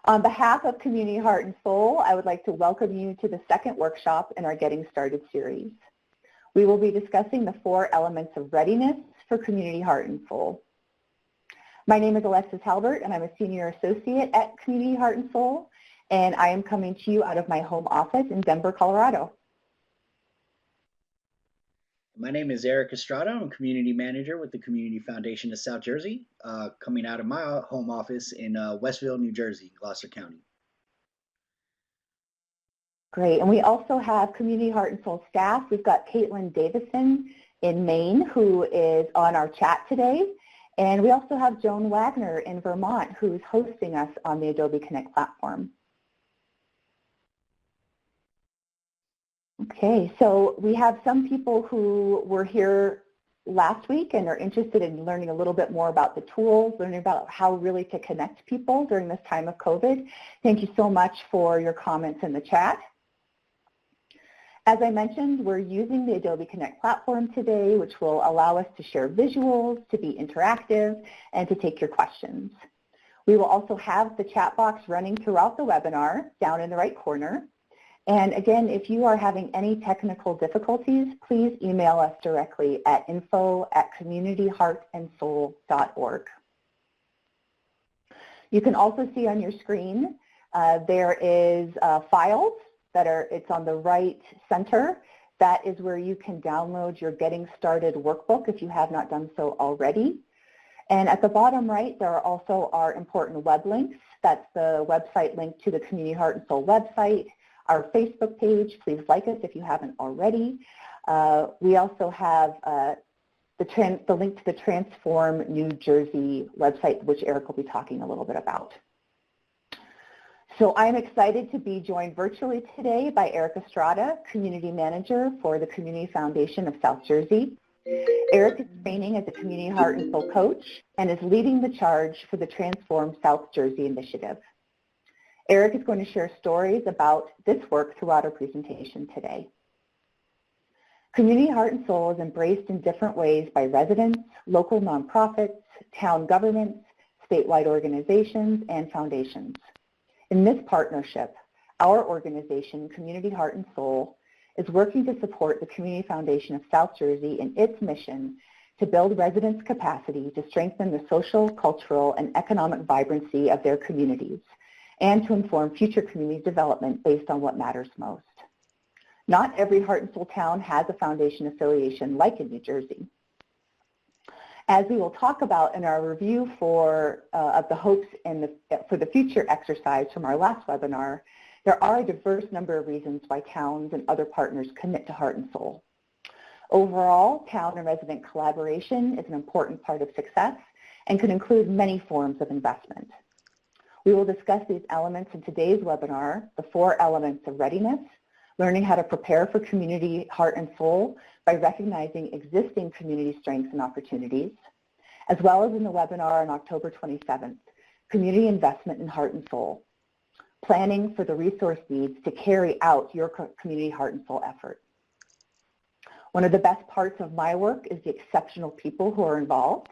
On behalf of Community Heart and Soul, I would like to welcome you to the second workshop in our Getting Started series. We will be discussing the 4 elements of readiness for Community Heart and Soul. My name is Alexis Halbert, and I'm a Senior Associate at Community Heart and Soul, and I am coming to you out of my home office in Denver, Colorado. My name is Eric Estrada. I'm a Community Manager with the Community Foundation of South Jersey, coming out of my home office in Westville, New Jersey, Gloucester County. Great, and we also have Community Heart and Soul staff. We've got Caitlin Davison in Maine, who is on our chat today, and we also have Joan Wagner in Vermont, who's hosting us on the Adobe Connect platform. Okay, so we have some people who were here last week and are interested in learning a little bit more about the tools, learning about how really to connect people during this time of COVID. Thank you so much for your comments in the chat. As I mentioned, we're using the Adobe Connect platform today, which will allow us to share visuals, to be interactive, and to take your questions. We will also have the chat box running throughout the webinar down in the right corner. And again, if you are having any technical difficulties, please email us directly at info@communityheartandsoul.org. You can also see on your screen there is files that it's on the right center. That is where you can download your Getting Started workbook if you have not done so already. And at the bottom right, there are also our important web links. That's the website link to the Community Heart and Soul website, our Facebook page. Please like us if you haven't already. We also have the link to the Transform New Jersey website, which Eric will be talking a little bit about. So I'm excited to be joined virtually today by Eric Estrada, Community Manager for the Community Foundation of South Jersey. Eric is training as a Community Heart and Soul coach and is leading the charge for the Transform South Jersey initiative. Eric is going to share stories about this work throughout our presentation today. Community Heart and Soul is embraced in different ways by residents, local nonprofits, town governments, statewide organizations, and foundations. In this partnership, our organization, Community Heart and Soul, is working to support the Community Foundation of South Jersey in its mission to build residents' capacity to strengthen the social, cultural, and economic vibrancy of their communities, and to inform future community development based on what matters most. Not every Heart and Soul town has a foundation affiliation like in New Jersey. As we will talk about in our review of the hopes for the future exercise from our last webinar, there are a diverse number of reasons why towns and other partners commit to Heart and Soul. Overall, town and resident collaboration is an important part of success and can include many forms of investment. We will discuss these elements in today's webinar, the 4 elements of readiness, learning how to prepare for Community Heart and Soul by recognizing existing community strengths and opportunities, as well as in the webinar on October 27th, Community Investment in Heart and Soul, planning for the resource needs to carry out your Community Heart and Soul effort. One of the best parts of my work is the exceptional people who are involved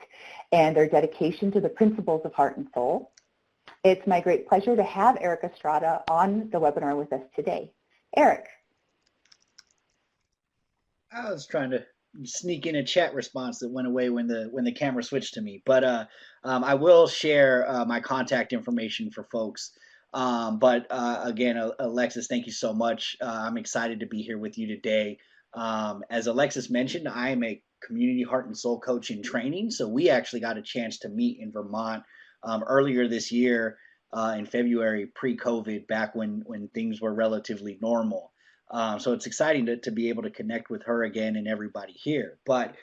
and their dedication to the principles of Heart and Soul. It's my great pleasure to have Eric Estrada on the webinar with us today. Eric. I was trying to sneak in a chat response that went away when the camera switched to me, but I will share my contact information for folks. Again, Alexis, thank you so much. I'm excited to be here with you today. As Alexis mentioned, I am a Community Heart and Soul coach in training, so we actually got a chance to meet in Vermont earlier this year in February, pre-COVID, back when things were relatively normal. So it's exciting to be able to connect with her again and everybody here. But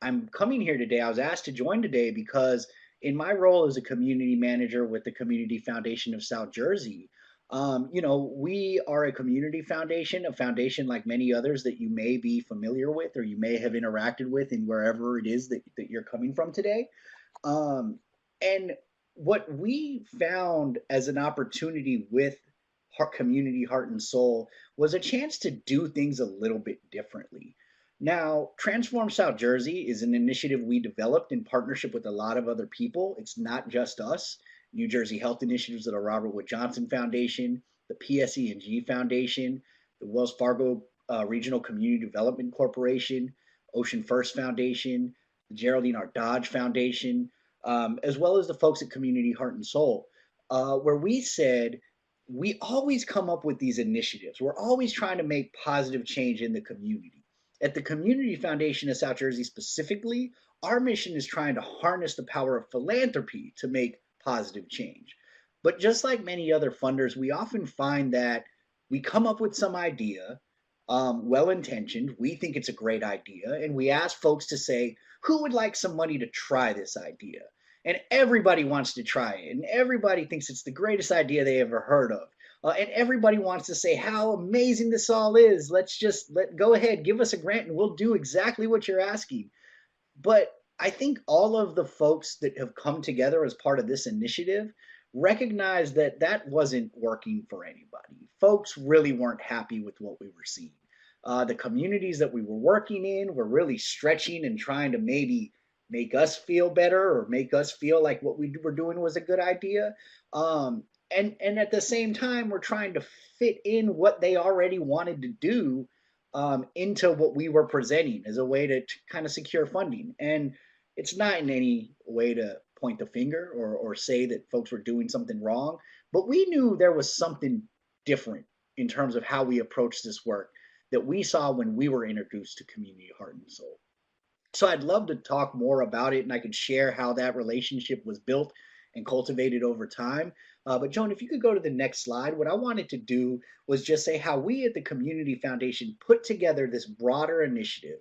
I'm coming here today. I was asked to join today because in my role as a community manager with the Community Foundation of South Jersey, we are a community foundation, a foundation like many others that you may be familiar with or you may have interacted with in wherever it is that you're coming from today. And what we found as an opportunity with Community Heart and Soul was a chance to do things a little bit differently. Now, Transform South Jersey is an initiative we developed in partnership with a lot of other people. It's not just us. New Jersey Health Initiatives of the Robert Wood Johnson Foundation, the PSE&G Foundation, the Wells Fargo Regional Community Development Corporation, Ocean First Foundation, the Geraldine R. Dodge Foundation, as well as the folks at Community Heart and Soul, where we said we always come up with these initiatives. We're always trying to make positive change in the community. At the Community Foundation of South Jersey specifically, our mission is trying to harness the power of philanthropy to make positive change. But just like many other funders, we often find that we come up with some idea, well intentioned, we think it's a great idea, and we ask folks to say, who would like some money to try this idea? And everybody wants to try it, and everybody thinks it's the greatest idea they ever heard of. And everybody wants to say how amazing this all is. Let's just go ahead, give us a grant, and we'll do exactly what you're asking. But I think all of the folks that have come together as part of this initiative recognize that that wasn't working for anybody. Folks really weren't happy with what we were seeing. The communities that we were working in were really stretching and trying to maybe make us feel better or make us feel like what we were doing was a good idea. And at the same time, we're trying to fit in what they already wanted to do into what we were presenting as a way to kind of secure funding. And it's not in any way to point the finger or say that folks were doing something wrong, but we knew there was something different in terms of how we approach this work that we saw when we were introduced to Community Heart and Soul. So I'd love to talk more about it, and I could share how that relationship was built and cultivated over time. But Joan, if you could go to the next slide, what I wanted to do was just say how we at the Community Foundation put together this broader initiative,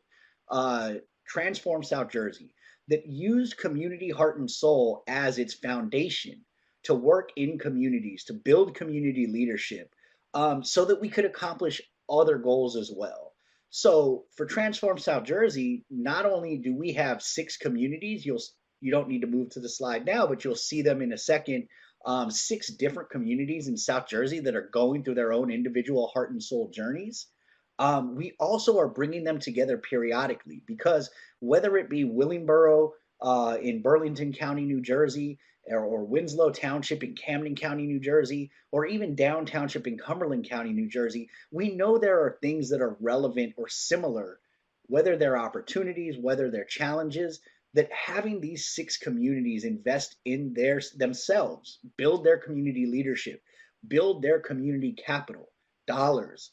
Transform South Jersey, that used Community Heart and Soul as its foundation to work in communities, to build community leadership, so that we could accomplish other goals as well. So for Transform South Jersey, not only do we have 6 communities, you don't need to move to the slide now, but you'll see them in a second. 6 different communities in South Jersey that are going through their own individual heart and soul journeys. We also are bringing them together periodically because whether it be Willingboro in Burlington County, New Jersey, or Winslow Township in Camden County, New Jersey, or even Down Township in Cumberland County, New Jersey, we know there are things that are relevant or similar, whether they're opportunities, whether they're challenges, that having these 6 communities invest in themselves, build their community leadership, build their community capital, dollars,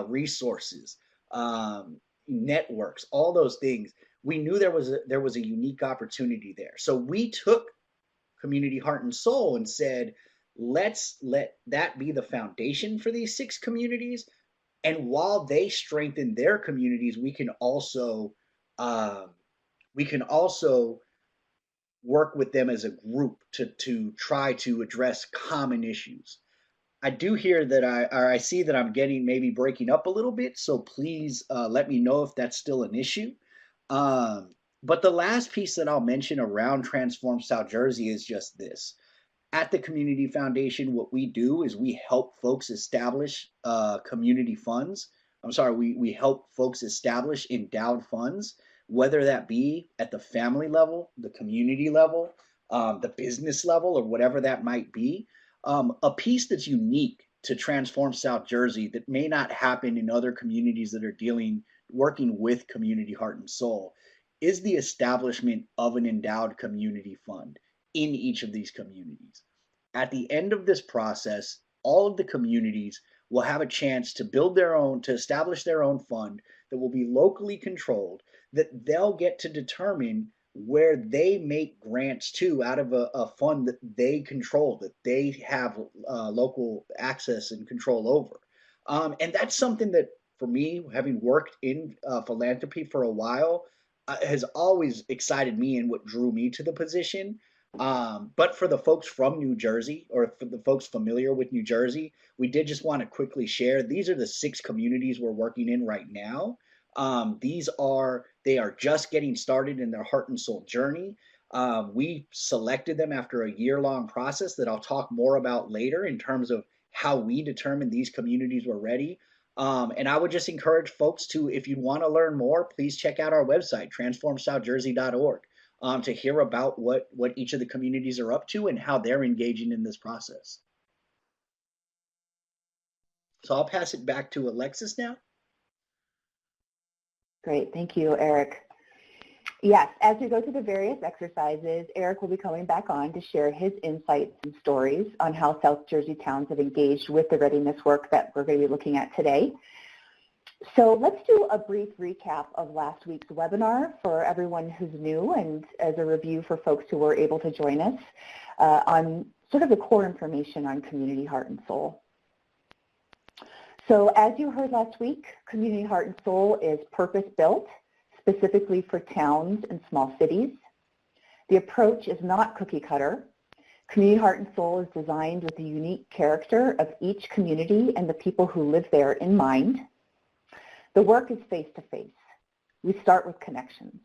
resources, networks, all those things. We knew there was a unique opportunity there. So we took Community Heart and Soul and said, let's let that be the foundation for these 6 communities. And while they strengthen their communities, we can also work with them as a group to try to address common issues. I do hear that I see that I'm getting maybe breaking up a little bit, so please let me know if that's still an issue. But the last piece that I'll mention around Transform South Jersey is just this. At the Community Foundation, what we do is we help folks establish community funds. We help folks establish endowed funds, whether that be at the family level, the community level, the business level, or whatever that might be. A piece that's unique to Transform South Jersey that may not happen in other communities that are working with Community Heart and Soul is the establishment of an endowed community fund in each of these communities. At the end of this process, all of the communities will have a chance to establish their own fund that will be locally controlled, that they'll get to determine where they make grants to out of a fund that they control, that they have local access and control over. And that's something that, for me, having worked in philanthropy for a while, has always excited me and what drew me to the position. But for the folks from New Jersey, or for the folks familiar with New Jersey, we did just want to quickly share, these are the 6 communities we're working in right now. They are just getting started in their heart and soul journey. We selected them after a year-long process that I'll talk more about later in terms of how we determined these communities were ready. And I would just encourage folks to, if you want to learn more, please check out our website, transformsouthjersey.org. to hear about what each of the communities are up to and how they're engaging in this process. So I'll pass it back to Alexis now. Great, thank you, Eric. Yes, as we go through the various exercises, Eric will be coming back on to share his insights and stories on how South Jersey towns have engaged with the readiness work that we're going to be looking at today. So let's do a brief recap of last week's webinar for everyone who's new and as a review for folks who were able to join us on sort of the core information on Community Heart and Soul. So as you heard last week, Community Heart and Soul is purpose-built specifically for towns and small cities. The approach is not cookie cutter. Community Heart and Soul is designed with the unique character of each community and the people who live there in mind. The work is face-to-face. We start with connections.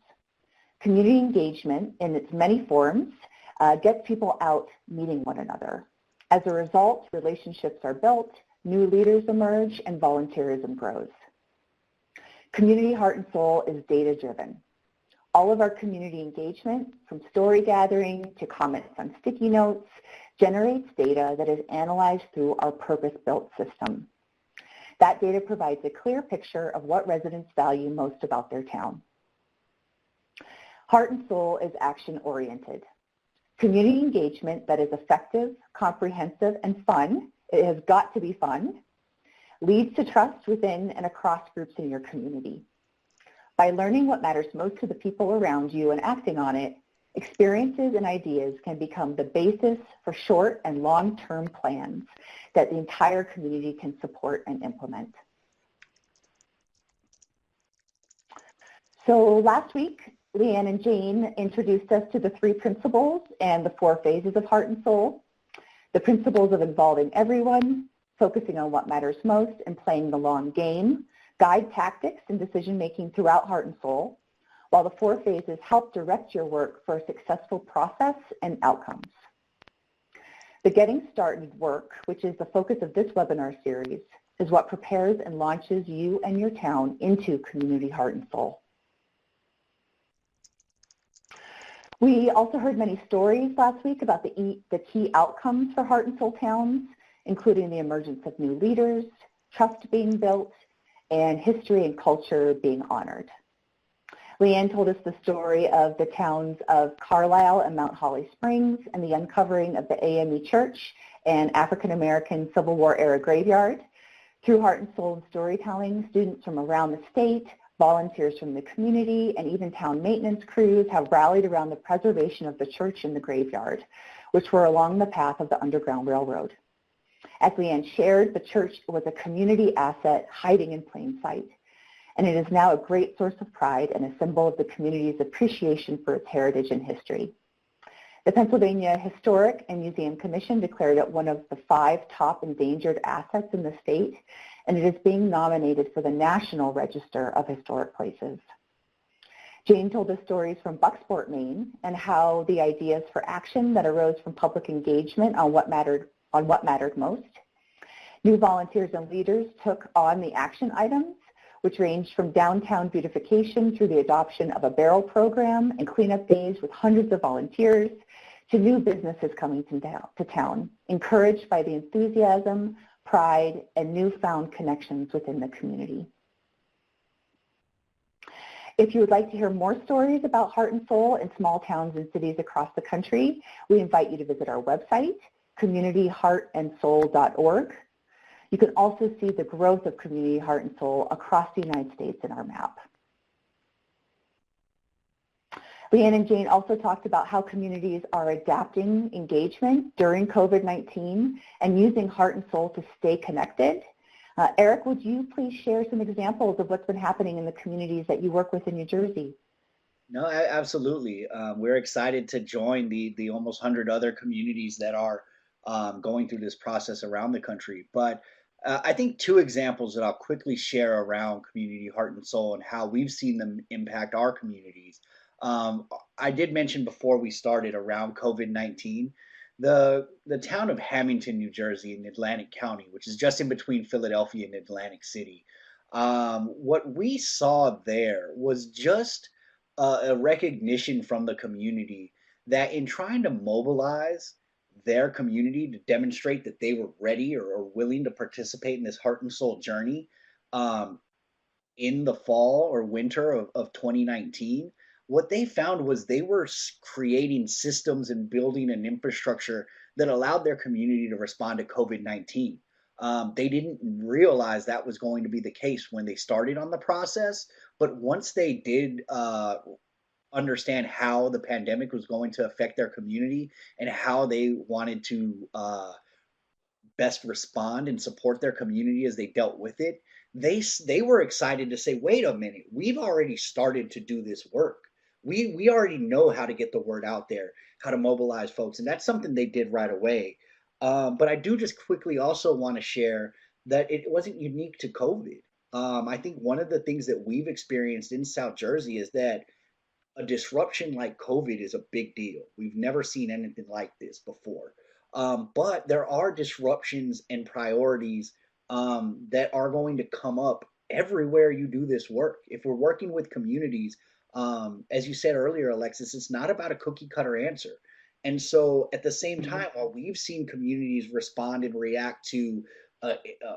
Community engagement in its many forms gets people out meeting one another. As a result, relationships are built, new leaders emerge, and volunteerism grows. Community Heart and Soul is data-driven. All of our community engagement, from story gathering to comments on sticky notes, generates data that is analyzed through our purpose-built system. That data provides a clear picture of what residents value most about their town. Heart and Soul is action-oriented. Community engagement that is effective, comprehensive, and fun, it has got to be fun, leads to trust within and across groups in your community. By learning what matters most to the people around you and acting on it, experiences and ideas can become the basis for short and long-term plans that the entire community can support and implement. So last week, Leanne and Jane introduced us to the 3 principles and the 4 phases of Heart and Soul. The principles of involving everyone, focusing on what matters most, and playing the long game, guide tactics and decision-making throughout Heart and Soul, while the 4 phases help direct your work for a successful process and outcomes. The Getting Started work, which is the focus of this webinar series, is what prepares and launches you and your town into Community Heart and Soul. We also heard many stories last week about the key outcomes for Heart and Soul towns, including the emergence of new leaders, trust being built, and history and culture being honored. Leanne told us the story of the towns of Carlisle and Mount Holly Springs and the uncovering of the AME Church and African American Civil War era graveyard. Through Heart and Soul and storytelling, students from around the state, volunteers from the community, and even town maintenance crews have rallied around the preservation of the church and the graveyard, which were along the path of the Underground Railroad. As Leanne shared, the church was a community asset hiding in plain sight, and it is now a great source of pride and a symbol of the community's appreciation for its heritage and history. The Pennsylvania Historic and Museum Commission declared it one of the 5 top endangered assets in the state, and it is being nominated for the National Register of Historic Places. Jane told us stories from Bucksport, Maine, and how the ideas for action that arose from public engagement on what mattered most. New volunteers and leaders took on the action items, which ranged from downtown beautification through the adoption of a barrel program and cleanup days with hundreds of volunteers, to new businesses coming to town, encouraged by the enthusiasm, pride, and newfound connections within the community. If you would like to hear more stories about Heart and Soul in small towns and cities across the country, we invite you to visit our website, communityheartandsoul.org. You can also see the growth of Community Heart and Soul across the United States in our map. Leanne and Jane also talked about how communities are adapting engagement during COVID-19 and using Heart and Soul to stay connected. Eric, would you please share some examples of what's been happening in the communities that you work with in New Jersey? No, absolutely. We're excited to join the almost 100 other communities that are going through this process around the country. But I think 2 examples that I'll quickly share around Community Heart and Soul and how we've seen them impact our communities. I did mention before we started around COVID-19, the town of Hamilton, New Jersey in Atlantic County, which is just in between Philadelphia and Atlantic City. What we saw there was just a recognition from the community that in trying to mobilize their community to demonstrate that they were ready or willing to participate in this heart and soul journey, um, in the fall or winter of 2019, what they found was they were creating systems and building an infrastructure that allowed their community to respond to COVID-19. They didn't realize that was going to be the case when they started on the process, but once they did understand how the pandemic was going to affect their community and how they wanted to best respond and support their community as they dealt with it, they were excited to say, wait a minute, we've already started to do this work. We already know how to get the word out there, how to mobilize folks, and that's something they did right away. But I do just quickly also want to share that it wasn't unique to COVID. I think one of the things that we've experienced in South Jersey is that a disruption like COVID is a big deal. We've never seen anything like this before. But there are disruptions and priorities that are going to come up everywhere you do this work. If we're working with communities, as you said earlier, Alexis, it's not about a cookie cutter answer. And so at the same time, while we've seen communities respond and react to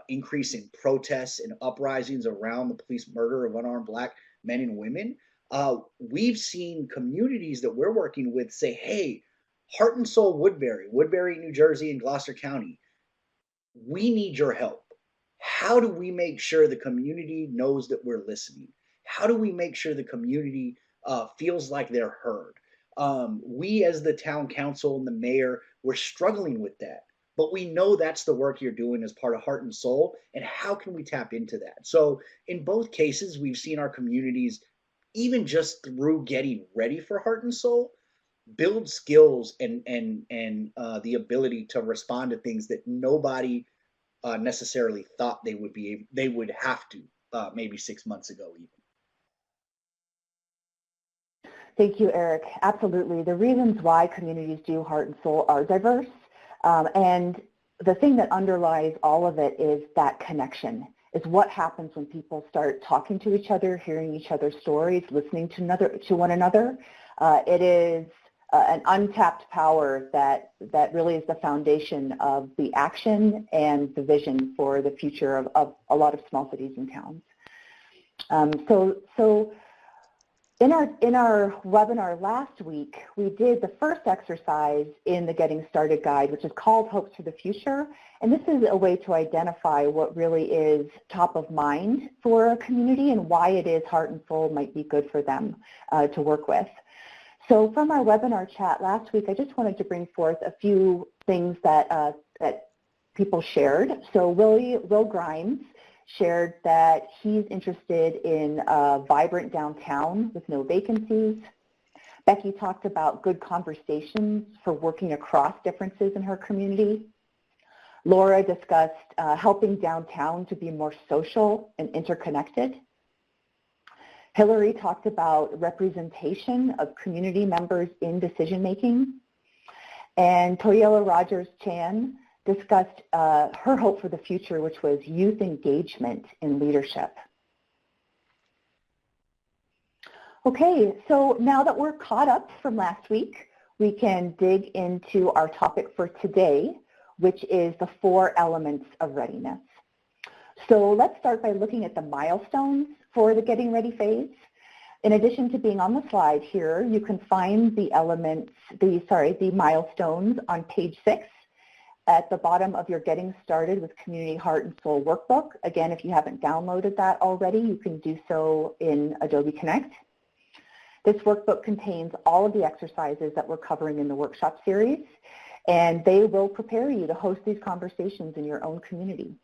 increase in protests and uprisings around the police murder of unarmed Black men and women, we've seen communities that we're working with say, hey, Heart and Soul Woodbury, New Jersey, and Gloucester County, we need your help. How do we make sure the community knows that we're listening? How do we make sure the community feels like they're heard? We, as the town council and the mayor, we're struggling with that. But we know that's the work you're doing as part of Heart and Soul. And how can we tap into that? So, in both cases, we've seen our communities, even just through getting ready for Heart and Soul, build skills and the ability to respond to things that nobody necessarily thought they would have to maybe 6 months ago even. Thank you, Eric. Absolutely. The reasons why communities do Heart and Soul are diverse, and the thing that underlies all of it is that connection. Is what happens when people start talking to each other, hearing each other's stories, listening to one another. It is an untapped power that really is the foundation of the action and the vision for the future of a lot of small cities and towns. So in our webinar last week, we did the first exercise in the Getting Started guide, which is called Hopes for the Future. And this is a way to identify what really is top of mind for a community and why it is Heart and Soul might be good for them to work with. So from our webinar chat last week, I just wanted to bring forth a few things that people shared. So Will Grimes shared that he's interested in a vibrant downtown with no vacancies. Becky talked about good conversations for working across differences in her community. Laura discussed helping downtown to be more social and interconnected. Hillary talked about representation of community members in decision-making. And Toyola Rogers-Chan discussed her hope for the future, which was youth engagement in leadership. Okay, so now that we're caught up from last week, we can dig into our topic for today, which is the 4 elements of readiness. So let's start by looking at the milestones for the Getting Ready phase. In addition to being on the slide here, you can find the milestones on page 6 at the bottom of your Getting Started with Community Heart and Soul workbook. Again, if you haven't downloaded that already, you can do so in Adobe Connect. This workbook contains all of the exercises that we're covering in the workshop series, and they will prepare you to host these conversations in your own community.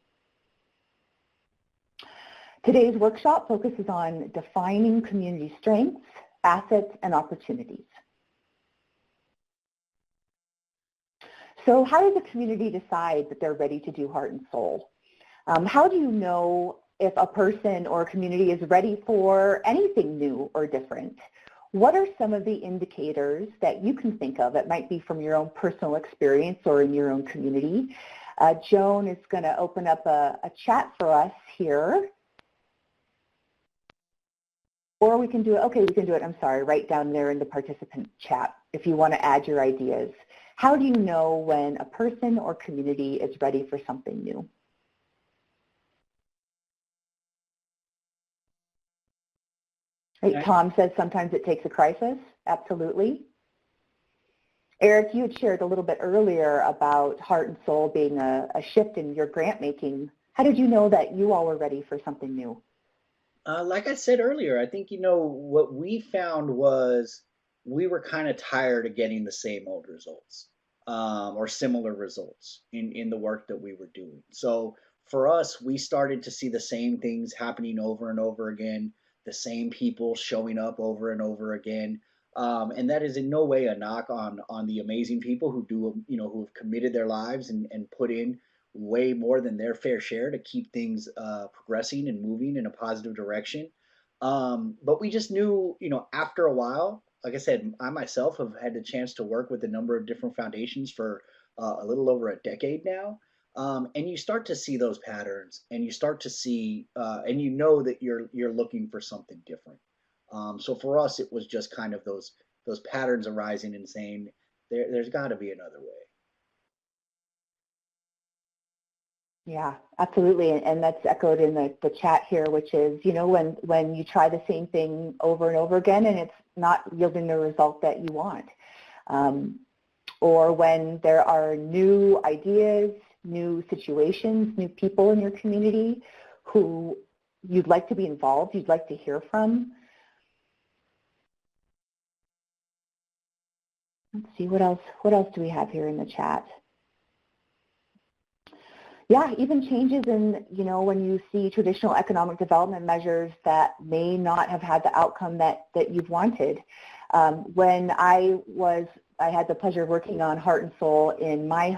Today's workshop focuses on defining community strengths, assets, and opportunities. So how does a community decide that they're ready to do Heart and Soul? How do you know if a person or a community is ready for anything new or different? What are some of the indicators that you can think of? It might be from your own personal experience or in your own community. Joan is going to open up a chat for us here. Or we can do it, okay, we can do it, I'm sorry, right down there in the participant chat if you want to add your ideas. How do you know when a person or community is ready for something new? Right, Tom says sometimes it takes a crisis. Absolutely. Eric, you had shared a little bit earlier about Heart and Soul being a shift in your grant making. How did you know that you all were ready for something new? Like I said earlier, I think, what we found was we were kind of tired of getting the same old results, or similar results in the work that we were doing. So for us, we started to see the same things happening over and over again, the same people showing up over and over again. And that is in no way a knock on the amazing people who do, who have committed their lives and put in way more than their fair share to keep things progressing and moving in a positive direction. But we just knew, after a while, like I said, I myself have had the chance to work with a number of different foundations for a little over a decade now. And you start to see those patterns, and you start to see, and you know that you're looking for something different. So for us, it was just kind of those patterns arising and saying, there's got to be another way. Yeah, absolutely. And that's echoed in the chat here, which is, when you try the same thing over and over again and it's not yielding the result that you want. Or when there are new ideas, new situations, new people in your community who you'd like to be involved, you'd like to hear from. Let's see, what else do we have here in the chat? Yeah, even changes in, when you see traditional economic development measures that may not have had the outcome that you've wanted. When I had the pleasure of working on Heart and Soul in my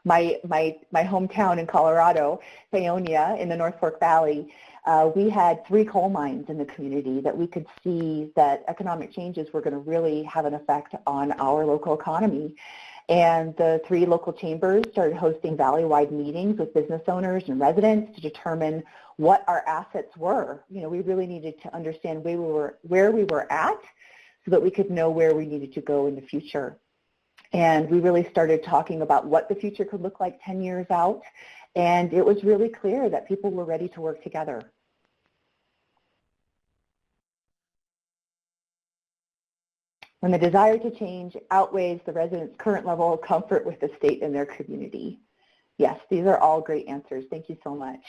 my hometown in Colorado, Paonia in the North Fork Valley, we had 3 coal mines in the community that we could see that economic changes were going to really have an effect on our local economy. And the 3 local chambers started hosting valley-wide meetings with business owners and residents to determine what our assets were. We really needed to understand where we were at so that we could know where we needed to go in the future. And we really started talking about what the future could look like 10 years out. And it was really clear that people were ready to work together. When the desire to change outweighs the residents' current level of comfort with the state and their community. Yes, these are all great answers. Thank you so much.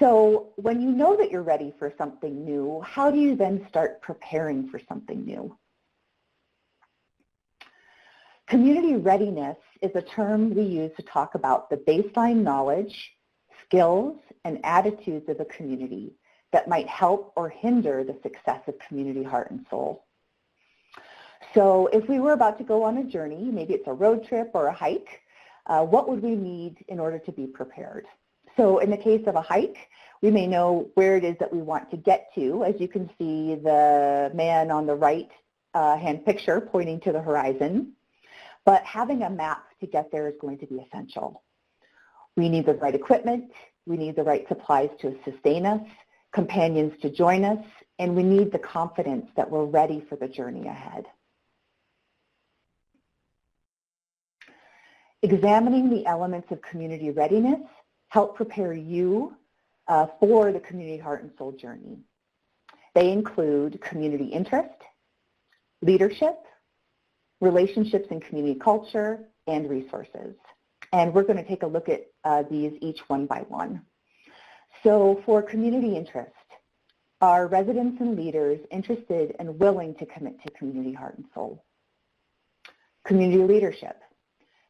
So when you know that you're ready for something new, how do you then start preparing for something new? Community readiness is a term we use to talk about the baseline knowledge, skills, and attitudes of a community that might help or hinder the success of community heart and soul. So if we were about to go on a journey, maybe it's a road trip or a hike, what would we need in order to be prepared? So in the case of a hike, we may know where it is that we want to get to. As you can see, the man on the right hand picture pointing to the horizon. But having a map to get there is going to be essential. We need the right equipment, we need the right supplies to sustain us, companions to join us, and we need the confidence that we're ready for the journey ahead. Examining the elements of community readiness help prepare you for the community heart and soul journey. They include community interest, leadership, relationships and community culture, and resources. And we're going to take a look at these each one by one. So for community interest, are residents and leaders interested and willing to commit to community heart and soul? Community leadership.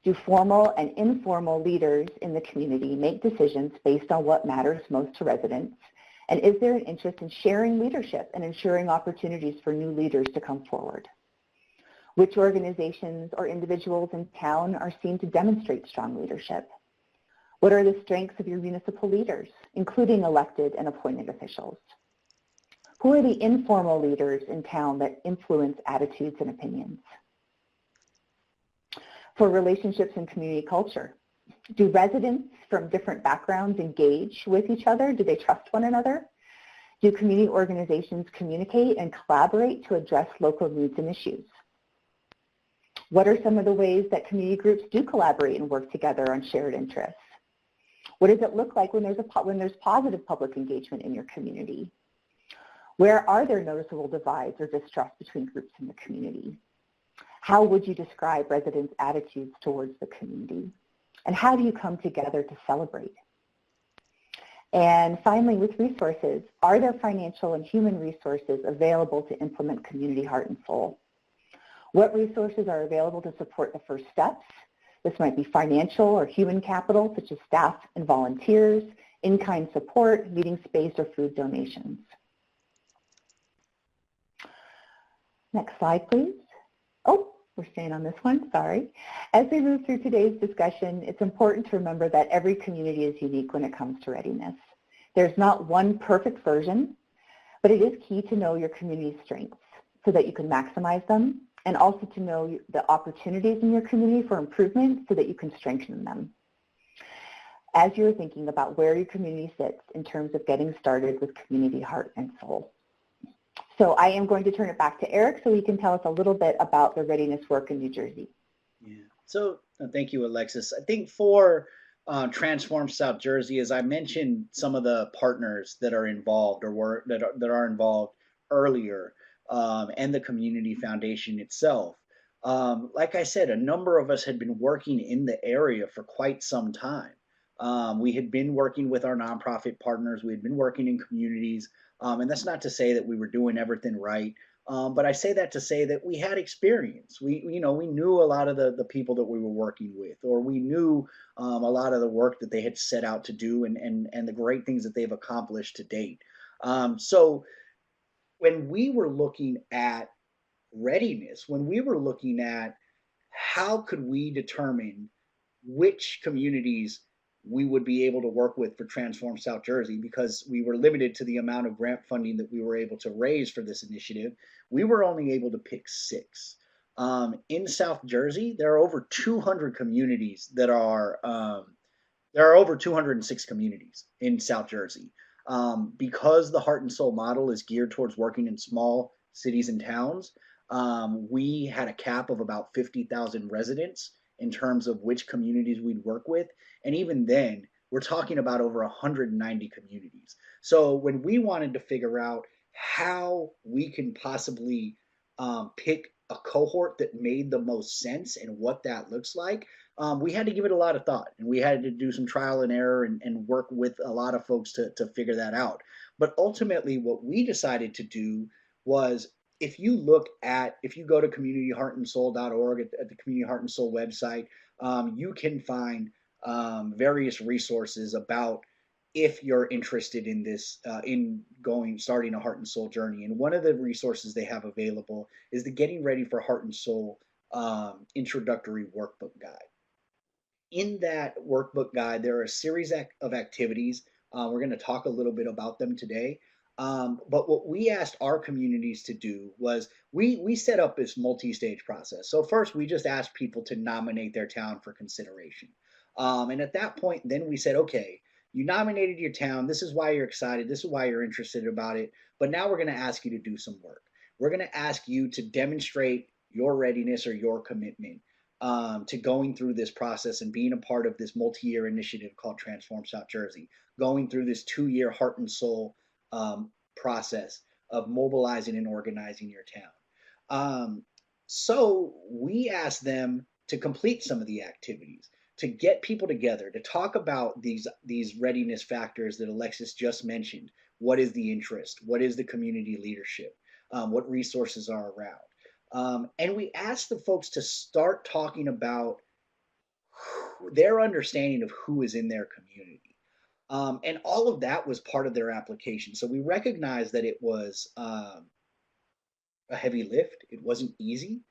Do formal and informal leaders in the community make decisions based on what matters most to residents? And is there an interest in sharing leadership and ensuring opportunities for new leaders to come forward? Which organizations or individuals in town are seen to demonstrate strong leadership? What are the strengths of your municipal leaders, including elected and appointed officials? Who are the informal leaders in town that influence attitudes and opinions? For relationships and community culture, do residents from different backgrounds engage with each other? Do they trust one another? Do community organizations communicate and collaborate to address local needs and issues? What are some of the ways that community groups do collaborate and work together on shared interests? What does it look like when there's positive public engagement in your community? Where are there noticeable divides or distrust between groups in the community? How would you describe residents' attitudes towards the community? And how do you come together to celebrate? And finally, with resources, are there financial and human resources available to implement Community Heart and Soul? What resources are available to support the first steps? This might be financial or human capital, such as staff and volunteers, in-kind support, meeting space, or food donations. Next slide, please. Oh, we're staying on this one, sorry. As we move through today's discussion, it's important to remember that every community is unique when it comes to readiness. There's not one perfect version, but it is key to know your community's strengths so that you can maximize them, and also to know the opportunities in your community for improvement so that you can strengthen them. As you're thinking about where your community sits in terms of getting started with Community Heart and Soul. So I am going to turn it back to Eric so he can tell us a little bit about the readiness work in New Jersey. Yeah. So thank you, Alexis. I think for Transform South Jersey, as I mentioned, some of the partners that are involved or that are involved earlier, and the community foundation itself. Like I said, a number of us had been working in the area for quite some time. We had been working with our nonprofit partners. We had been working in communities. And that's not to say that we were doing everything right. But I say that to say that we had experience. We knew a lot of the people that we were working with, or we knew a lot of the work that they had set out to do and the great things that they've accomplished to date. So when we were looking at readiness, when we were looking at how could we determine which communities we would be able to work with for Transform South Jersey, because we were limited to the amount of grant funding that we were able to raise for this initiative, we were only able to pick 6. In South Jersey, there are over 200 communities that are, there are over 206 communities in South Jersey. Because the Heart and Soul model is geared towards working in small cities and towns, we had a cap of about 50,000 residents in terms of which communities we'd work with. And even then, we're talking about over 190 communities. So when we wanted to figure out how we can possibly pick a cohort that made the most sense and what that looks like, we had to give it a lot of thought, and we had to do some trial and error and work with a lot of folks to figure that out. But ultimately, what we decided to do was, if you go to communityheartandsoul.org at the Community Heart and Soul website, you can find various resources about if you're interested in this, starting a Heart and Soul journey. And one of the resources they have available is the Getting Ready for Heart and Soul introductory workbook guide. In that workbook guide, there are a series of activities. We're going to talk a little bit about them today. But what we asked our communities to do was we set up this multi-stage process. So first, we just asked people to nominate their town for consideration. And at that point, then we said, okay, you nominated your town. This is why you're excited. This is why you're interested about it. But now we're going to ask you to do some work. We're going to ask you to demonstrate your readiness or your commitment to going through this process and being a part of this multi-year initiative called Transform South Jersey, going through this 2-year Heart and Soul process of mobilizing and organizing your town. So we asked them to complete some of the activities, to get people together, to talk about these readiness factors that Alexis just mentioned. What is the interest? What is the community leadership? What resources are around? And we asked the folks to start talking about their understanding of who is in their community. And all of that was part of their application. So we recognized that it was a heavy lift. It wasn't easy.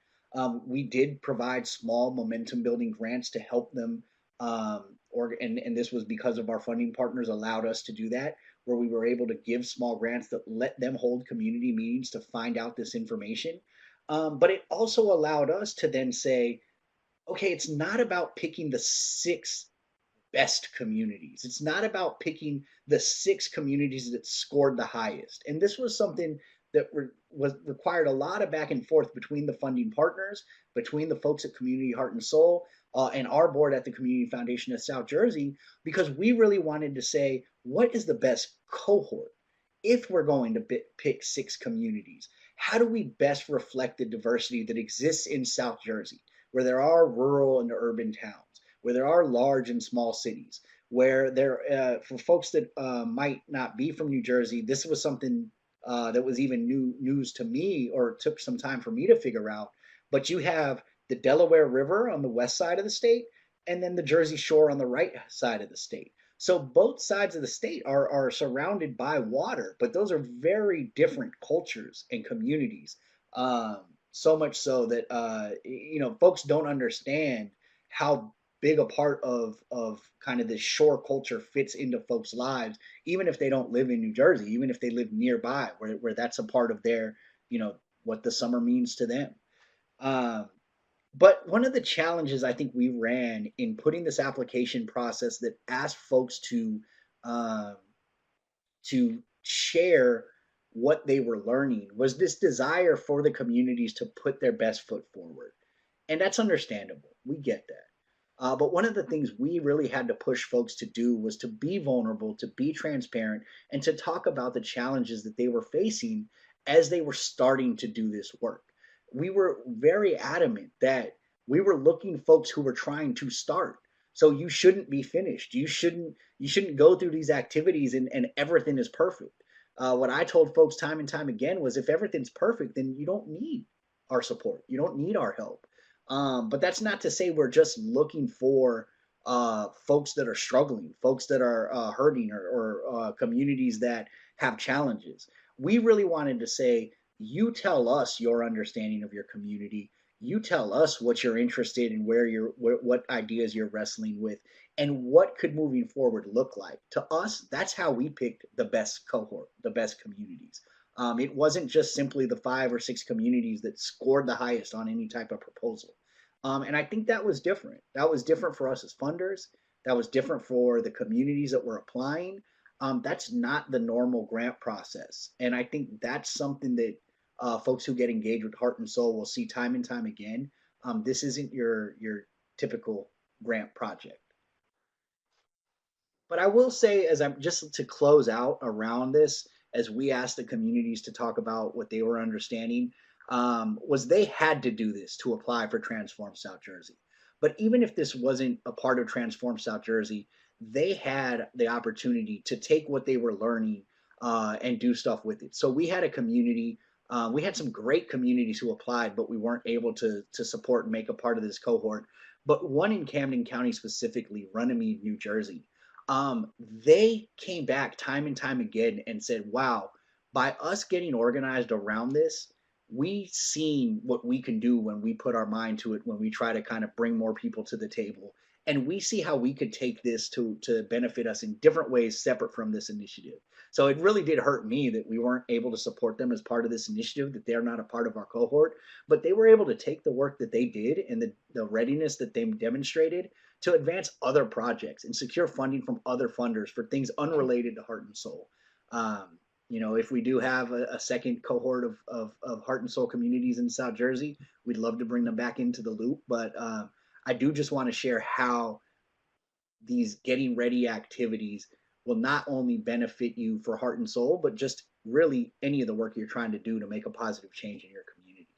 We did provide small momentum building grants to help them, and this was because of our funding partners allowed us to do that, where we were able to give small grants that let them hold community meetings to find out this information. But it also allowed us to then say, okay, it's not about picking the 6 best communities. It's not about picking the 6 communities that scored the highest. And this was something that required a lot of back and forth between the funding partners, between the folks at Community Heart and Soul, and our board at the Community Foundation of South Jersey, because we really wanted to say, what is the best cohort? If we're going to pick 6 communities, how do we best reflect the diversity that exists in South Jersey, where there are rural and urban towns, where there are large and small cities, where there, for folks that might not be from New Jersey, this was something that was even news to me, or took some time for me to figure out. But you have the Delaware River on the west side of the state, and then the Jersey Shore on the right side of the state. So both sides of the state are surrounded by water, but those are very different cultures and communities. So much so that folks don't understand how big a part of kind of this shore culture fits into folks' lives, even if they don't live in New Jersey, even if they live nearby, where that's a part of their, what the summer means to them. But one of the challenges I think we ran in putting this application process that asked folks uh, to share what they were learning was this desire for the communities to put their best foot forward. And that's understandable. We get that. But one of the things we really had to push folks to do was to be vulnerable, to be transparent, and to talk about the challenges that they were facing as they were starting to do this work. We were very adamant that we were looking folks who were trying to start. So you shouldn't be finished. You shouldn't go through these activities and everything is perfect. What I told folks time and time again was, if everything's perfect, then you don't need our support. You don't need our help. But that's not to say we're just looking for folks that are struggling, folks that are hurting, or communities that have challenges. We really wanted to say, you tell us your understanding of your community. You tell us what you're interested in, what ideas you're wrestling with, and what could moving forward look like. To us, that's how we picked the best cohort, the best communities. It wasn't just simply the 5 or 6 communities that scored the highest on any type of proposal. And I think that was different. That was different for us as funders. That was different for the communities that were applying. That's not the normal grant process. And I think that's something that folks who get engaged with Heart and Soul will see time and time again. This isn't your typical grant project. But I will say, as I'm just to close out around this, as we asked the communities to talk about what they were understanding, was they had to do this to apply for Transform South Jersey. But even if this wasn't a part of Transform South Jersey, they had the opportunity to take what they were learning and do stuff with it. So we had a community. We had some great communities who applied, but we weren't able to support and make a part of this cohort. But one in Camden County specifically, Runnymede, New Jersey, they came back time and time again and said, wow, by us getting organized around this, we seen what we can do when we put our mind to it, when we try to kind of bring more people to the table. And we see how we could take this to benefit us in different ways separate from this initiative. So it really did hurt me that we weren't able to support them as part of this initiative, that they're not a part of our cohort, but they were able to take the work that they did and the readiness that they demonstrated to advance other projects and secure funding from other funders for things unrelated to Heart and Soul. If we do have a second cohort of Heart and Soul communities in South Jersey, we'd love to bring them back into the loop. But I do just want to share how these getting ready activities will not only benefit you for Heart and Soul, but just really any of the work you're trying to do to make a positive change in your community.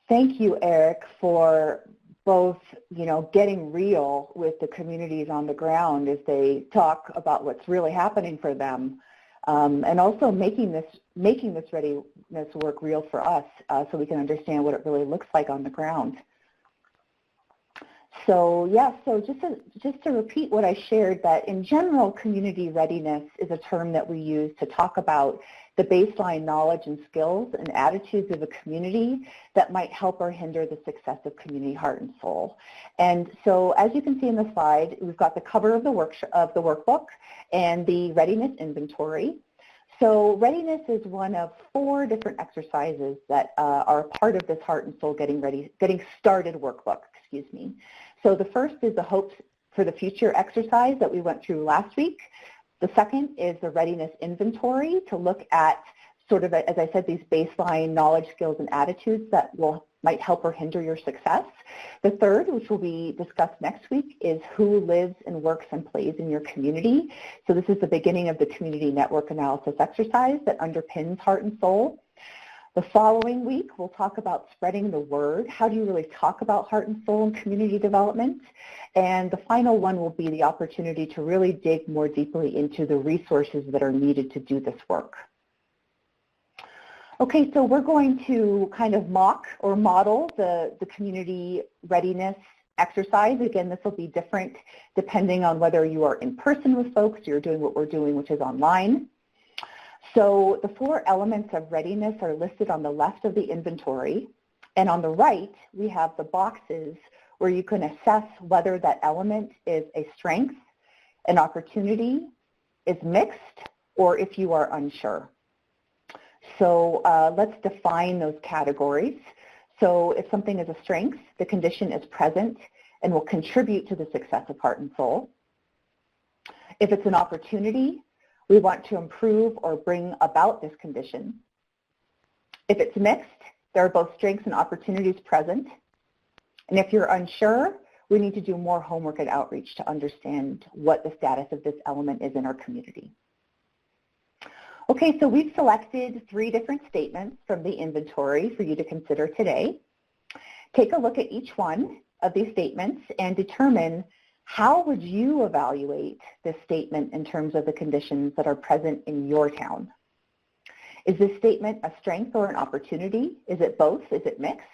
Thank you, Eric, for both, getting real with the communities on the ground as they talk about what's really happening for them, and also making this readiness work real for us, so we can understand what it really looks like on the ground. So just to repeat what I shared, that in general, community readiness is a term that we use to talk about the baseline knowledge and skills and attitudes of a community that might help or hinder the success of community Heart and Soul. And so, as you can see in the slide, we've got the cover of the workbook and the readiness inventory. So readiness is one of 4 different exercises that are part of this Heart and Soul Getting Started workbook, excuse me. So the first is the Hopes for the Future exercise that we went through last week. The second is the Readiness Inventory to look at sort of, as I said, these baseline knowledge, skills, and attitudes that might help or hinder your success. The third, which will be discussed next week, is who lives and works and plays in your community. So this is the beginning of the community network analysis exercise that underpins Heart and Soul. The following week, we'll talk about spreading the word. How do you really talk about Heart and Soul and community development? And the final one will be the opportunity to really dig more deeply into the resources that are needed to do this work. Okay, so we're going to kind of mock or model the community readiness exercise. Again, this will be different depending on whether you are in person with folks or you're doing what we're doing, which is online. So the 4 elements of readiness are listed on the left of the inventory, and on the right we have the boxes where you can assess whether that element is a strength, an opportunity, is mixed, or if you are unsure. So let's define those categories. So if something is a strength, the condition is present and will contribute to the success of Heart and Soul. If it's an opportunity, we want to improve or bring about this condition. If it's mixed, there are both strengths and opportunities present. And if you're unsure, we need to do more homework and outreach to understand what the status of this element is in our community. Okay, so we've selected 3 different statements from the inventory for you to consider today. Take a look at each one of these statements and determine how would you evaluate this statement in terms of the conditions that are present in your town. Is this statement a strength or an opportunity? Is it both? Is it mixed?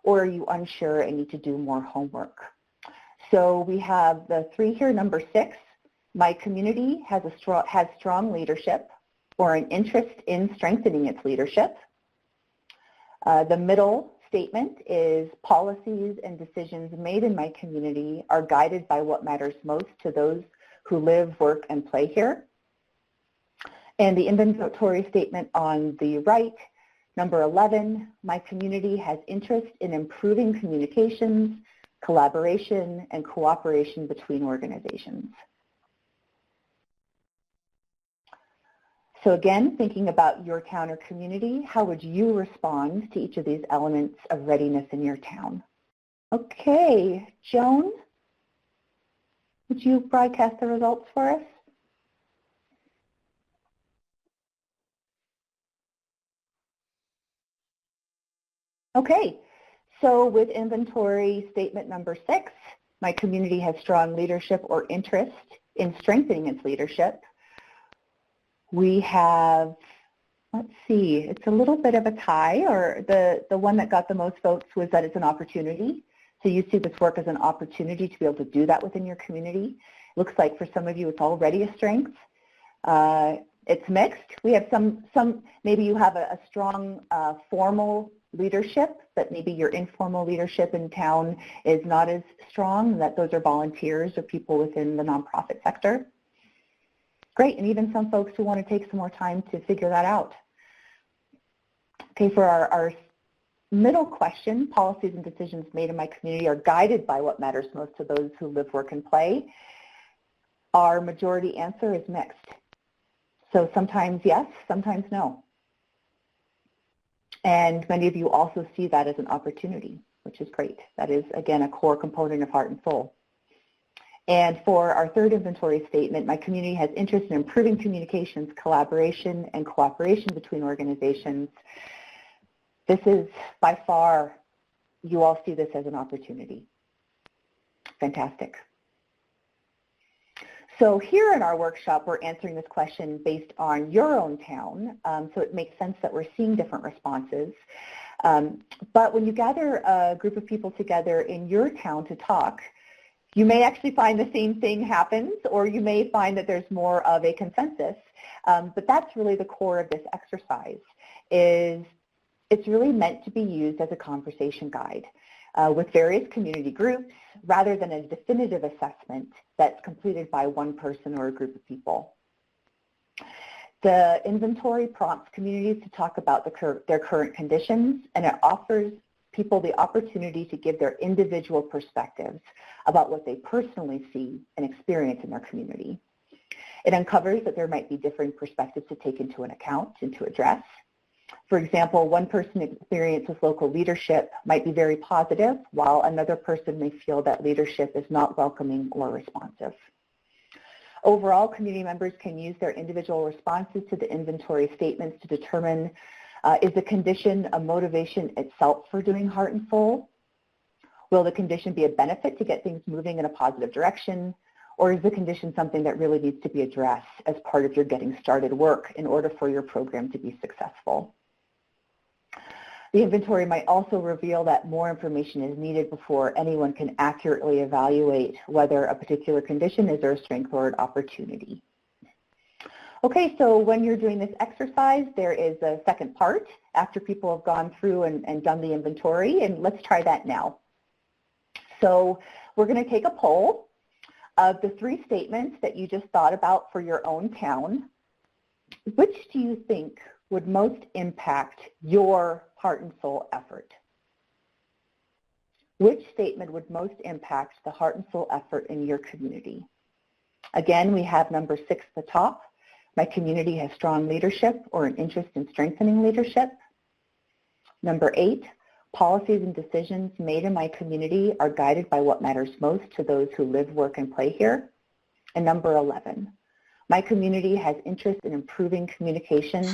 Or are you unsure and need to do more homework? So we have the 3 here, number 6. My community has strong leadership or an interest in strengthening its leadership. The middle statement is policies and decisions made in my community are guided by what matters most to those who live, work, and play here. And the inventory statement on the right, number 11, my community has interest in improving communications, collaboration, and cooperation between organizations. So again, thinking about your town or community, how would you respond to each of these elements of readiness in your town? Okay, Joan, would you broadcast the results for us? Okay, so with inventory statement number 6, my community has strong leadership or interest in strengthening its leadership. We have, let's see, it's a little bit of a tie, or the one that got the most votes was that it's an opportunity. So you see this work as an opportunity to be able to do that within your community. Looks like for some of you it's already a strength. It's mixed. We have some maybe you have a strong formal leadership, but maybe your informal leadership in town is not as strong, that those are volunteers or people within the nonprofit sector. Great, and even some folks who want to take some more time to figure that out. Okay, for our middle question, policies and decisions made in my community are guided by what matters most to those who live, work, and play. Our majority answer is mixed. So sometimes yes, sometimes no. And many of you also see that as an opportunity, which is great. That is, again, a core component of Heart and Soul. And for our third inventory statement, my community has interest in improving communications, collaboration, and cooperation between organizations. This is, by far, you all see this as an opportunity. Fantastic. So here in our workshop, we're answering this question based on your own town, so it makes sense that we're seeing different responses. But when you gather a group of people together in your town to talk, you may actually find the same thing happens, or you may find that there's more of a consensus. But that's really the core of this exercise, is it's really meant to be used as a conversation guide with various community groups rather than a definitive assessment that's completed by one person or a group of people. The inventory prompts communities to talk about their current conditions, and it offers people the opportunity to give their individual perspectives about what they personally see and experience in their community. It uncovers that there might be different perspectives to take into an account and to address. For example, one person's experience with local leadership might be very positive, while another person may feel that leadership is not welcoming or responsive. Overall, community members can use their individual responses to the inventory statements to determine is the condition a motivation itself for doing heart and soul? Will the condition be a benefit to get things moving in a positive direction? Or is the condition something that really needs to be addressed as part of your getting started work in order for your program to be successful? The inventory might also reveal that more information is needed before anyone can accurately evaluate whether a particular condition is their strength or an opportunity. Okay, so when you're doing this exercise, there is a second part after people have gone through and done the inventory, and let's try that now. So we're going to take a poll of the 3 statements that you just thought about for your own town. Which do you think would most impact your heart and soul effort? Which statement would most impact the heart and soul effort in your community? Again, we have number 6 at the top. My community has strong leadership or an interest in strengthening leadership. Number 8, policies and decisions made in my community are guided by what matters most to those who live, work, and play here. And number 11, my community has interest in improving communication,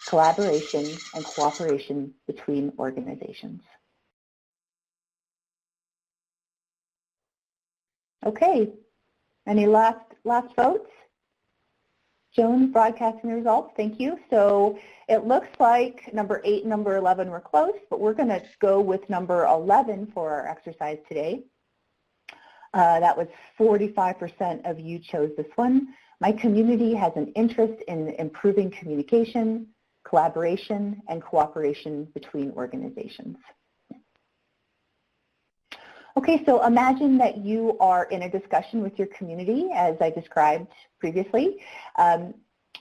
collaboration, and cooperation between organizations. Okay, any last votes? Joan, broadcasting the results, thank you. So it looks like number 8 and number 11 were close, but we're going to go with number 11 for our exercise today. That was 45% of you chose this one. My community has an interest in improving communication, collaboration, and cooperation between organizations. Okay, so imagine that you are in a discussion with your community, as I described previously.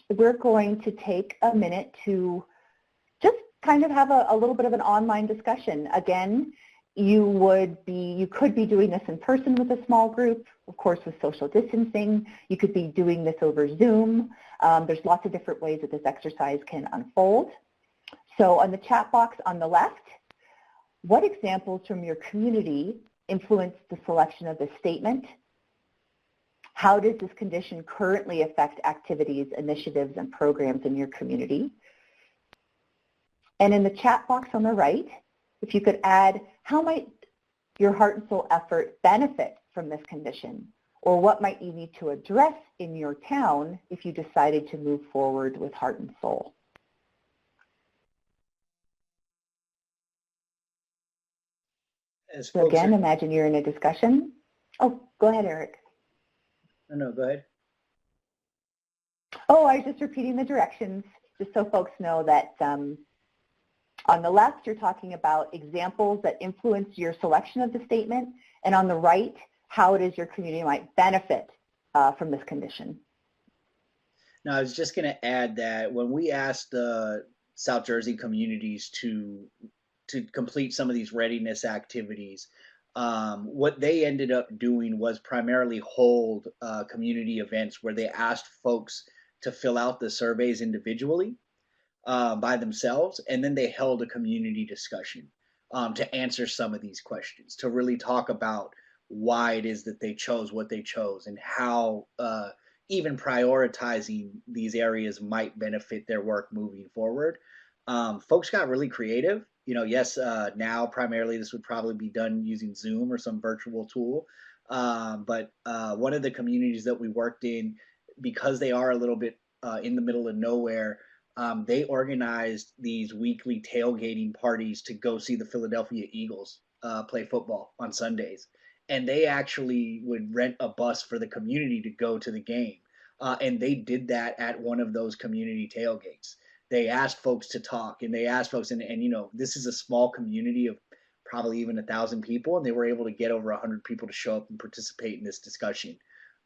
We're going to take a minute to just kind of have a little bit of an online discussion. Again, you could be doing this in person with a small group, of course with social distancing. You could be doing this over Zoom. There's lots of different ways that this exercise can unfold. So on the chat box on the left, what examples from your community influence the selection of this statement? How does this condition currently affect activities, initiatives, and programs in your community? And in the chat box on the right, if you could add, how might your heart and soul effort benefit from this condition? Or what might you need to address in your town if you decided to move forward with heart and soul? So again, imagine you're in a discussion. Oh, go ahead, Eric. No, go ahead. Oh, I was just repeating the directions, just so folks know that on the left, you're talking about examples that influence your selection of the statement, and on the right, how it is your community might benefit from this condition. Now, I was just going to add that when we asked the South Jersey communities to complete some of these readiness activities, what they ended up doing was primarily hold community events where they asked folks to fill out the surveys individually by themselves, and then they held a community discussion to answer some of these questions, to really talk about why it is that they chose what they chose and how even prioritizing these areas might benefit their work moving forward. Folks got really creative. You know, yes, now primarily this would probably be done using Zoom or some virtual tool. But one of the communities that we worked in, because they are a little bit in the middle of nowhere, they organized these weekly tailgating parties to go see the Philadelphia Eagles play football on Sundays. And they actually would rent a bus for the community to go to the game. And they did that at one of those community tailgates. They asked folks to talk, and they asked folks, and you know, this is a small community of probably even 1,000 people, and they were able to get over 100 people to show up and participate in this discussion.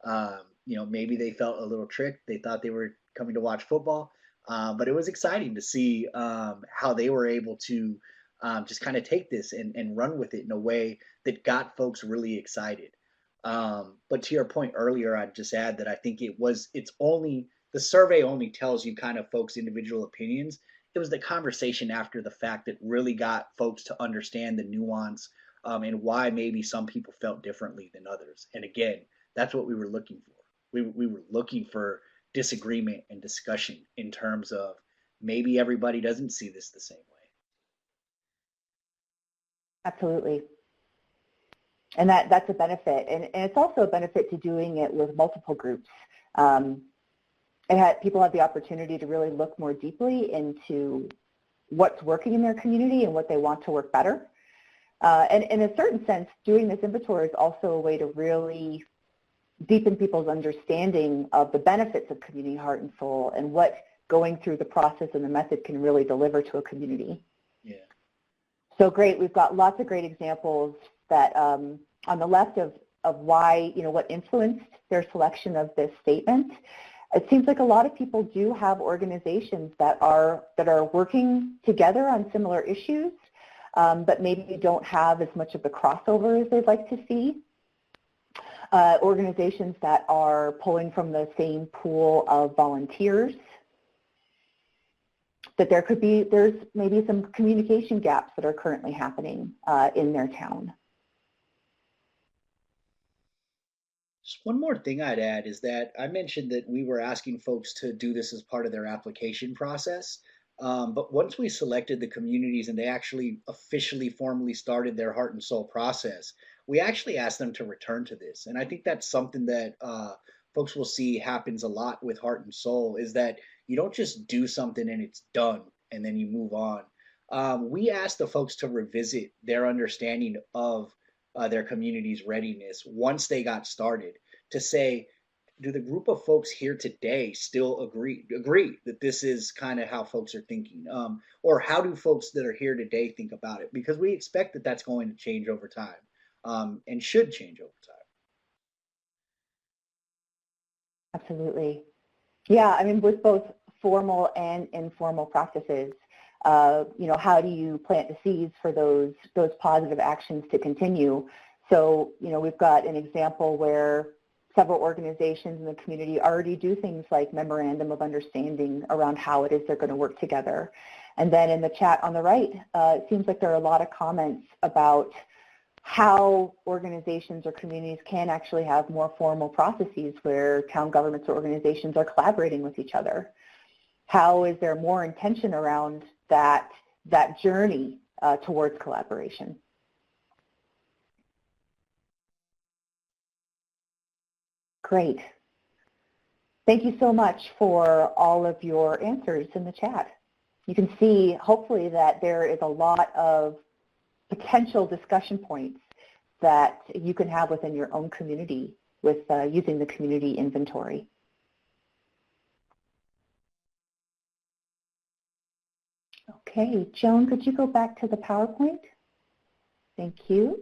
You know, maybe they felt a little tricked. They thought they were coming to watch football, But it was exciting to see how they were able to just kind of take this and run with it in a way that got folks really excited. But to your point earlier, I'd just add that I think it's only, the survey only tells you kind of folks' individual opinions. It was the conversation after the fact that really got folks to understand the nuance and why maybe some people felt differently than others. And again, that's what we were looking for. We were looking for disagreement and discussion in terms of maybe everybody doesn't see this the same way. Absolutely. And that's a benefit. And it's also a benefit to doing it with multiple groups. People have the opportunity to really look more deeply into what's working in their community and what they want to work better. And in a certain sense, doing this inventory is also a way to really deepen people's understanding of the benefits of community heart and soul and what going through the process and the method can really deliver to a community. Yeah. So great. We've got lots of great examples that on the left of why, what influenced their selection of this statement. It seems like a lot of people do have organizations that are working together on similar issues, but maybe don't have as much of the crossover as they'd like to see. Organizations that are pulling from the same pool of volunteers, that there's maybe some communication gaps that are currently happening in their town. Just one more thing I'd add is that I mentioned that we were asking folks to do this as part of their application process. But once we selected the communities and they actually officially formally started their heart and soul process, we actually asked them to return to this. And I think that's something that folks will see happens a lot with heart and soul, is that you don't just do something and it's done and then you move on. We asked the folks to revisit their understanding of their community's readiness once they got started, to say, do the group of folks here today still agree that this is kind of how folks are thinking, or how do folks that are here today think about it? Because we expect that that's going to change over time, and should change over time. Absolutely. Yeah, I mean, with both formal and informal practices, how do you plant the seeds for those positive actions to continue? So, we've got an example where several organizations in the community already do things like memorandum of understanding around how it is they're going to work together. And then in the chat on the right, it seems like there are a lot of comments about how organizations or communities can actually have more formal processes where town governments or organizations are collaborating with each other. How is there more intention around that journey towards collaboration? Great. Thank you so much for all of your answers in the chat. You can see, hopefully, that there is a lot of potential discussion points that you can have within your own community with using the community inventory. Okay, Joan, could you go back to the PowerPoint? Thank you.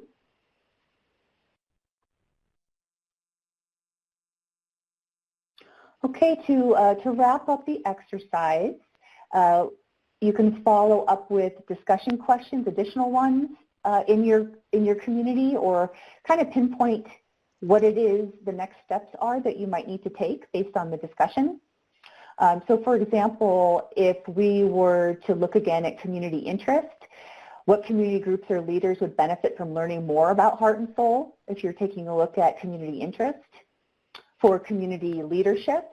Okay, to wrap up the exercise, you can follow up with discussion questions, additional ones in your community, or kind of pinpoint what it is the next steps are that you might need to take based on the discussion. So for example, if we were to look again at community interest, what community groups or leaders would benefit from learning more about heart and soul if you're taking a look at community interest? For community leadership,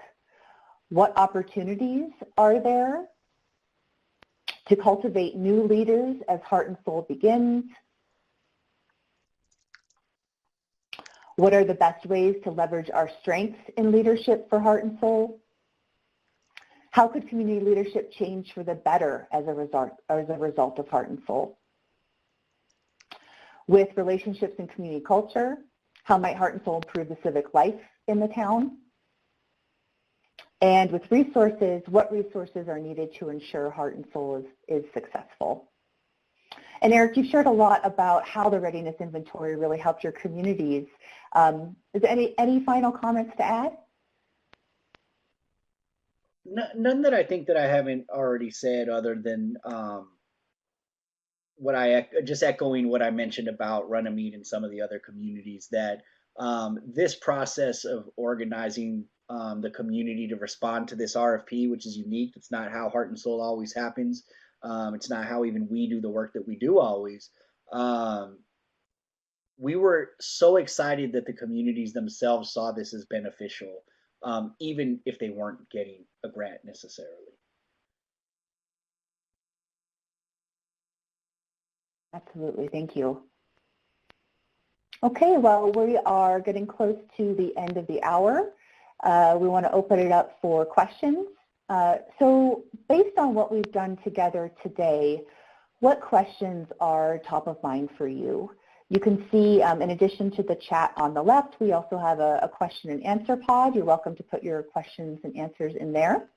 what opportunities are there to cultivate new leaders as heart and soul begins? What are the best ways to leverage our strengths in leadership for heart and soul? How could community leadership change for the better as a result of heart and soul? With relationships and community culture, how might heart and soul improve the civic life in the town? And with resources, what resources are needed to ensure heart and soul is successful? And Eric, you've shared a lot about how the readiness inventory really helped your communities. Is there any final comments to add? None that I think that I haven't already said, other than what I just echoing what I mentioned about Runnymede and some of the other communities, that this process of organizing the community to respond to this RFP, which is unique. It's not how Heart and Soul always happens. It's not how even we do the work that we do always. Um, we were so excited that the communities themselves saw this as beneficial, even if they weren't getting a grant necessarily. Absolutely, thank you. Okay, well, we are getting close to the end of the hour. We want to open it up for questions. So based on what we've done together today, what questions are top of mind for you? You can see, in addition to the chat on the left, we also have a question and answer pod. You're welcome to put your questions and answers in there.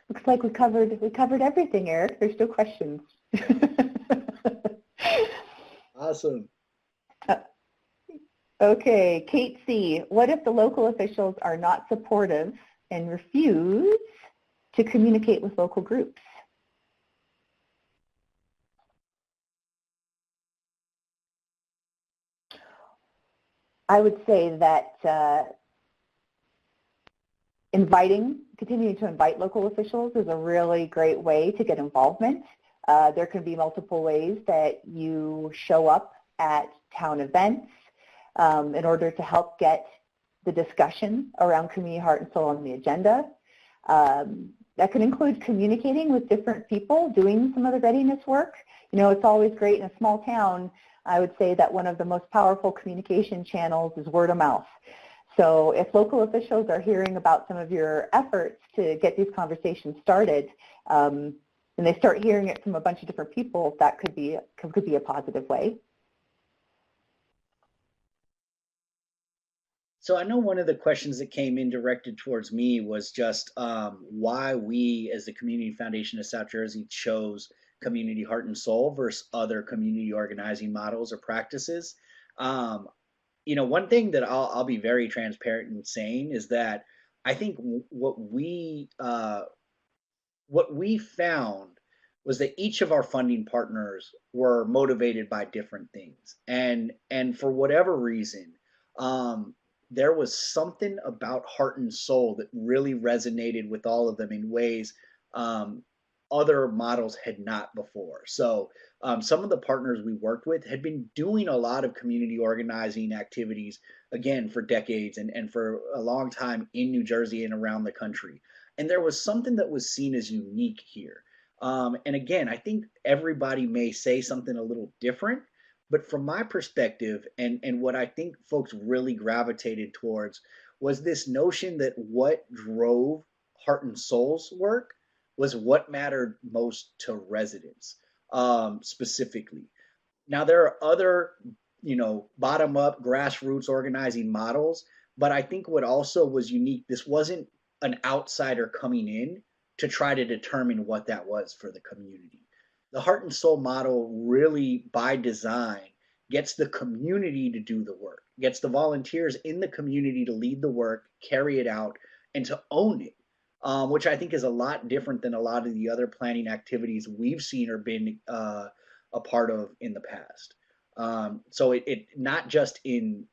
Looks like we covered everything, Eric. There's no questions. Awesome. Okay, Kate C. What if the local officials are not supportive and refuse to communicate with local groups? I would say that continuing to invite local officials is a really great way to get involvement. There can be multiple ways that you show up at town events in order to help get the discussion around community heart and soul on the agenda. That can include communicating with different people doing some of the readiness work. You know, it's always great in a small town. I would say that one of the most powerful communication channels is word of mouth. So if local officials are hearing about some of your efforts to get these conversations started, and they start hearing it from a bunch of different people, that could be a positive way. So I know one of the questions that came in directed towards me was just why we, as the Community Foundation of South Jersey, chose Community Heart and Soul versus other community organizing models or practices. Um, you know, one thing that I'll be very transparent in saying is that I think what we found was that each of our funding partners were motivated by different things, and for whatever reason, um, there was something about Heart and Soul that really resonated with all of them in ways um, other models had not before. So some of the partners we worked with had been doing a lot of community organizing activities, again, for decades, and for a long time in New Jersey and around the country. And there was something that was seen as unique here. And again, I think everybody may say something a little different, but from my perspective, and what I think folks really gravitated towards, was this notion that what drove Heart and Soul's work was what mattered most to residents, specifically. Now there are other, you know, bottom up grassroots organizing models, but I think what also was unique, this wasn't an outsider coming in to try to determine what that was for the community. The Heart and Soul model really, by design, gets the community to do the work, gets the volunteers in the community to lead the work, carry it out, and to own it, which I think is a lot different than a lot of the other planning activities we've seen or been a part of in the past. So it not just in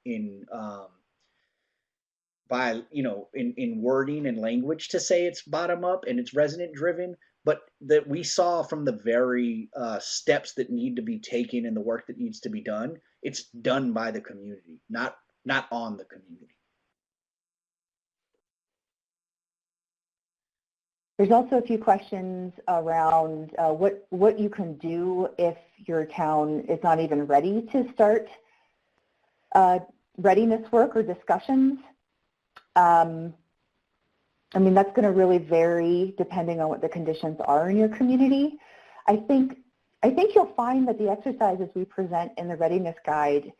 by, you know, in wording and language to say it's bottom up and it's resident driven, but that we saw from the very steps that need to be taken and the work that needs to be done, it's done by the community, not on the community. There's also a few questions around what you can do if your town is not even ready to start readiness work or discussions. I mean, that's going to really vary depending on what the conditions are in your community. I think you'll find that the exercises we present in the readiness guide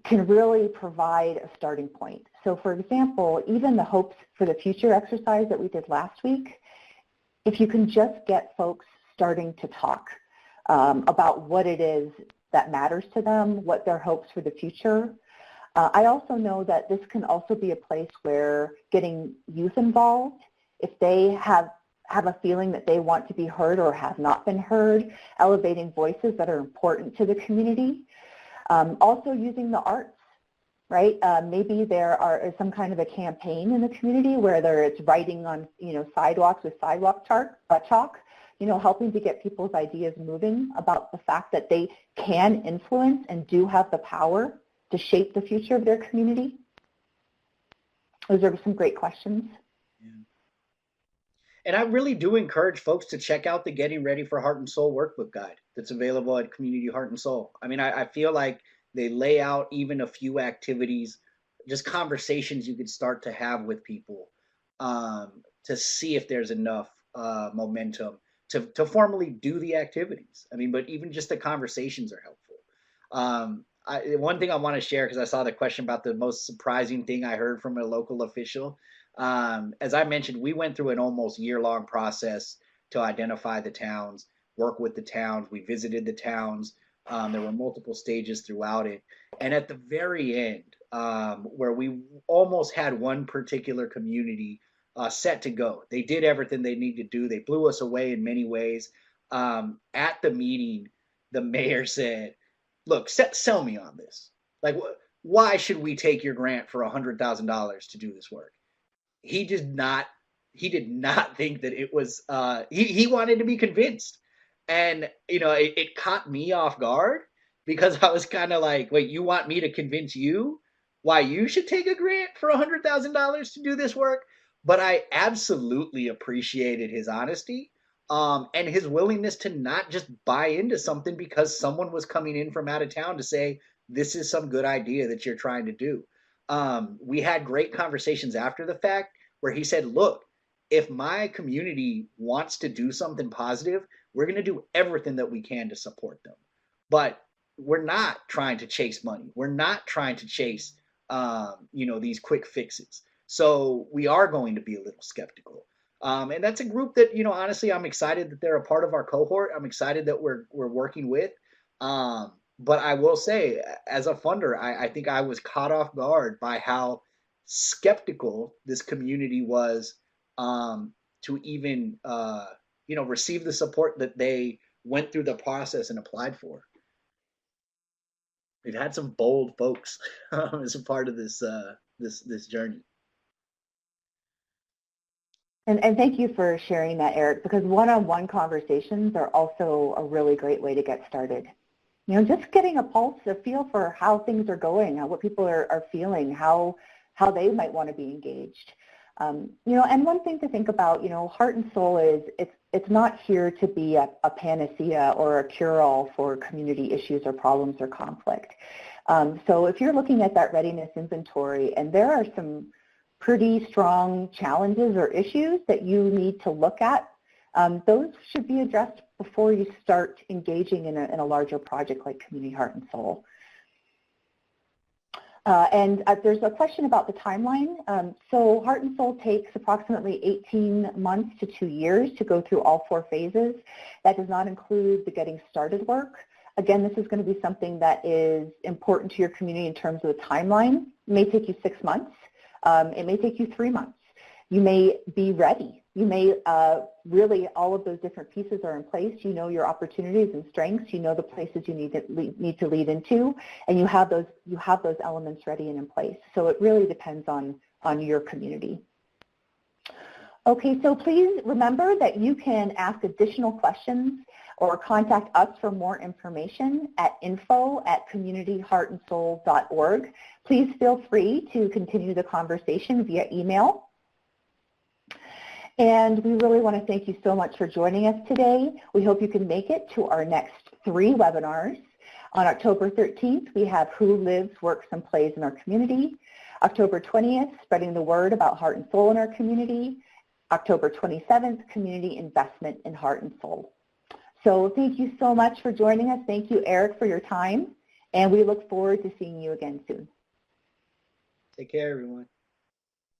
can really provide a starting point. So for example, even the hopes for the future exercise that we did last week, if you can just get folks starting to talk about what it is that matters to them, what their hopes for the future. I also know that this can also be a place where getting youth involved, if they have a feeling that they want to be heard or have not been heard, elevating voices that are important to the community. Also using the arts, right? Maybe there is some kind of a campaign in the community, whether it's writing on, sidewalks with sidewalk chalk, helping to get people's ideas moving about the fact that they can influence and do have the power to shape the future of their community. Those are some great questions. Yeah. And I really do encourage folks to check out the Getting Ready for Heart and Soul workbook guide that's available at Community Heart and Soul. I mean, I feel like they lay out even a few activities, just conversations you could start to have with people to see if there's enough momentum to formally do the activities. I mean, but even just the conversations are helpful. One thing I want to share, because I saw the question about the most surprising thing I heard from a local official. As I mentioned, we went through an almost year-long process to identify the towns, work with the towns. We visited the towns. There were multiple stages throughout it. And at the very end, where we almost had one particular community set to go, they did everything they needed to do. They blew us away in many ways. At the meeting, the mayor said, look, sell me on this. Like, why should we take your grant for $100,000 to do this work? He did not think that it was, he wanted to be convinced. And, it caught me off guard because I was kind of like, wait, you want me to convince you why you should take a grant for $100,000 to do this work? But I absolutely appreciated his honesty. And his willingness to not just buy into something because someone was coming in from out of town to say, this is some good idea that you're trying to do. We had great conversations after the fact where he said, look, if my community wants to do something positive, we're going to do everything that we can to support them. But we're not trying to chase money. We're not trying to chase, these quick fixes. So we are going to be a little skeptical. And that's a group that, honestly, I'm excited that they're a part of our cohort. I'm excited that we're working with. But I will say, as a funder, I think I was caught off guard by how skeptical this community was to even, receive the support that they went through the process and applied for. We've had some bold folks as a part of this journey. And thank you for sharing that, Eric, because one-on-one conversations are also a really great way to get started. Just getting a pulse, a feel for how things are going, what people are feeling, how they might want to be engaged. And one thing to think about, Heart and Soul is it's not here to be a panacea or a cure-all for community issues or problems or conflict. So if you're looking at that readiness inventory and there are some pretty strong challenges or issues that you need to look at, those should be addressed before you start engaging in a larger project like Community Heart and Soul. And there's a question about the timeline. So Heart and Soul takes approximately 18 months to 2 years to go through all 4 phases. That does not include the getting started work. Again, this is going to be something that is important to your community in terms of the timeline. It may take you 6 months. It may take you 3 months. You may be ready. You may really, all of those different pieces are in place. You know your opportunities and strengths. You know the places you need to lead into, and you have those elements ready and in place. So it really depends on your community. Okay, so please remember that you can ask additional questions or contact us for more information at info@communityheartandsoul.org. Please feel free to continue the conversation via email. And we really want to thank you so much for joining us today. We hope you can make it to our next 3 webinars. On October 13th, we have Who Lives, Works, and Plays in Our Community. October 20th, Spreading the Word About Heart and Soul in Our Community. October 27th, Community Investment in Heart and Soul. So thank you so much for joining us. Thank you, Eric, for your time. And we look forward to seeing you again soon. Take care, everyone.